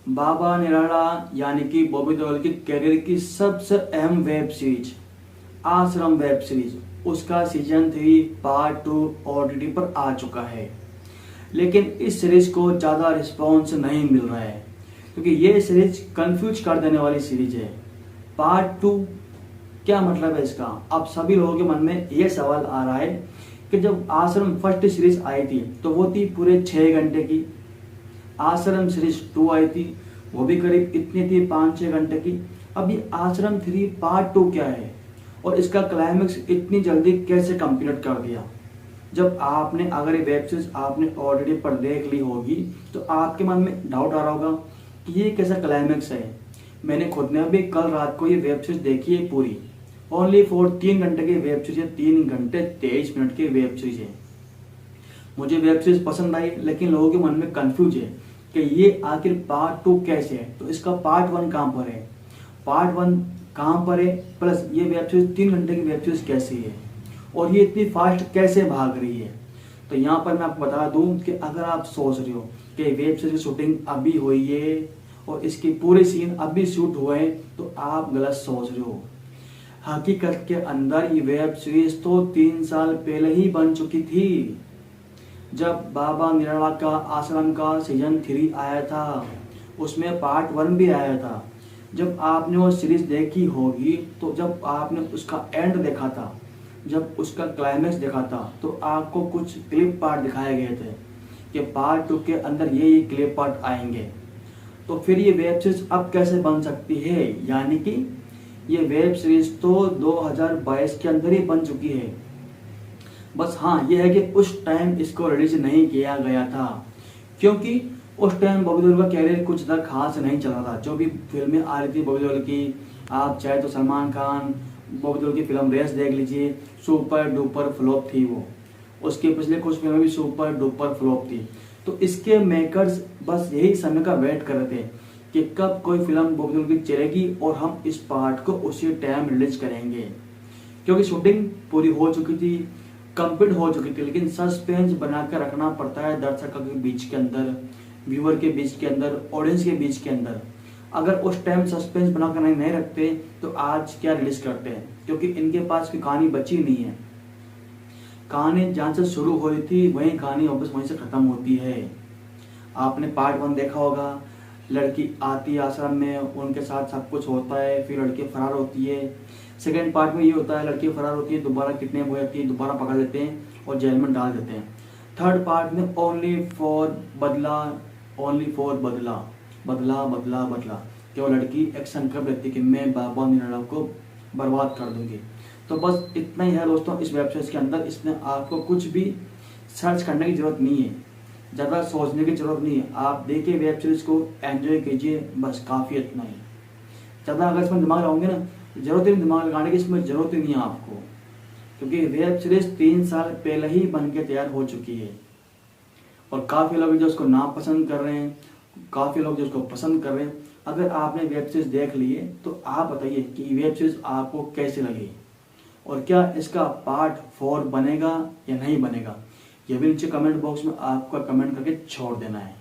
बाबा निराला यानी कि बॉबी देओल की करियर की सबसे अहम वेब सीरीज आश्रम वेब सीरीज उसका सीजन 3 पार्ट 2 ओटीटी पर आ चुका है। लेकिन इस सीरीज को ज़्यादा रिस्पॉन्स नहीं मिल रहा है क्योंकि ये सीरीज कंफ्यूज कर देने वाली सीरीज है। पार्ट 2 क्या मतलब है इसका? अब सभी लोगों के मन में ये सवाल आ रहा है कि जब आश्रम फर्स्ट सीरीज आई थी तो वो थी पूरे 6 घंटे की। आश्रम सीरीज 2 आई थी, वो भी करीब इतनी थी 5-6 घंटे की। अब ये आश्रम 3 पार्ट 2 क्या है और इसका क्लाइमेक्स इतनी जल्दी कैसे कंप्लीट कर दिया? जब आपने अगर ये वेब सीरीज आपने ऑलरेडी पर देख ली होगी तो आपके मन में डाउट आ रहा होगा कि ये कैसा क्लाइमेक्स है। मैंने खुद ने अभी कल रात को ये वेब सीरीज देखी है पूरी, ओनली फॉर 3 घंटे की वेब सीरीज है, 3 घंटे 23 मिनट की वेब सीरीज है। मुझे वेब सीरीज पसंद आई लेकिन लोगों के मन में कंफ्यूज है कि ये आखिर पार्ट 2 कैसे है, तो इसका पार्ट 1 कहाँ पर है, पार्ट 1 कहाँ पर है, प्लस ये वेब सीरीज 3 घंटे की वेब सीरीज कैसी है और ये इतनी फास्ट कैसे भाग रही है। तो यहाँ पर मैं आपको बता दूं कि अगर आप सोच रहे हो कि वेब सीरीज की शूटिंग अभी हुई है और इसकी पूरे सीन अभी शूट हुए हैं तो आप गलत सोच रहे हो। हकीकत के अंदर ये वेब सीरीज तो 3 साल पहले ही बन चुकी थी, जब बाबा निराला का आश्रम का सीजन 3 आया था, उसमें पार्ट 1 भी आया था। जब आपने वो सीरीज देखी होगी तो जब आपने उसका एंड देखा था, जब उसका क्लाइमेक्स देखा था तो आपको कुछ क्लिप पार्ट दिखाए गए थे कि पार्ट 2 के अंदर ये क्लिप पार्ट आएंगे। तो फिर ये वेब सीरीज अब कैसे बन सकती है? यानी कि ये वेब सीरीज तो 2022 के अंदर ही बन चुकी है। बस हाँ, ये है कि उस टाइम इसको रिलीज नहीं किया गया था क्योंकि उस टाइम बॉबी देओल का कैरियर कुछ ज़्यादा खास नहीं चल रहा था। जो भी फिल्में आ रही थी बॉबी देओल की, आप चाहे तो सलमान खान बॉबी देओल की फिल्म रेस देख लीजिए, सुपर डुपर फ्लॉप थी वो। उसके पिछले कुछ फिल्में भी सुपर डुपर फ्लॉप थी। तो इसके मेकर्स बस यही समय का वेट कर रहे थे कि कब कोई फिल्म बॉबी देओल की चलेगी और हम इस पार्ट को उसी टाइम रिलीज करेंगे, क्योंकि शूटिंग पूरी हो चुकी थी, कंप्लीट हो चुकी थी। लेकिन सस्पेंस बना कर रखना पड़ता है दर्शकों के बीच के अंदर, व्यूअर के बीच के अंदर, ऑडियंस के बीच के अंदर। अगर उस टाइम सस्पेंस बनाकर नहीं रखते तो आज क्या रिलीज करते हैं, क्योंकि इनके पास कोई कहानी बची नहीं है। कहानी जहाँ से शुरू हुई थी वही कहानी वापस वहीं से खत्म होती है। आपने पार्ट 1 देखा होगा, लड़की आती है आश्रम में, उनके साथ सब कुछ होता है, फिर लड़की फरार होती है। सेकेंड पार्ट में ये होता है, लड़की फरार होती है, दोबारा किडनैप हो जाती है, दोबारा पकड़ लेते हैं और जेल में डाल देते हैं। थर्ड पार्ट में ओनली फॉर बदला, ओनली फॉर बदला, बदला बदला बदला, कि वो लड़की एक संकल्प लेती है कि मैं बाबा निराला को बर्बाद कर दूंगी। तो बस इतना ही है दोस्तों इस वेब सीरीज के अंदर। इसमें आपको कुछ भी सर्च करने की जरूरत नहीं है, ज़्यादा सोचने की जरूरत नहीं है। आप देखिए वेब सीरीज को, एंजॉय कीजिए, बस काफ़ी इतना ही। ज़्यादा अगर इसमें दिमाग लगाओगे ना, जरूरत ही नहीं दिमाग लगाने की, इसमें जरूरत ही नहीं है आपको, क्योंकि वेब सीरीज 3 साल पहले ही बन के तैयार हो चुकी है। और काफ़ी लोग जो उसको नापसंद कर रहे हैं, काफ़ी लोग जो उसको पसंद कर रहे हैं। अगर आपने वेब सीरीज देख ली है तो आप बताइए कि वेब सीरीज आपको कैसी लगी और क्या इसका पार्ट 4 बनेगा या नहीं बनेगा, ये भी नीचे कमेंट बॉक्स में आपको कमेंट करके छोड़ देना है।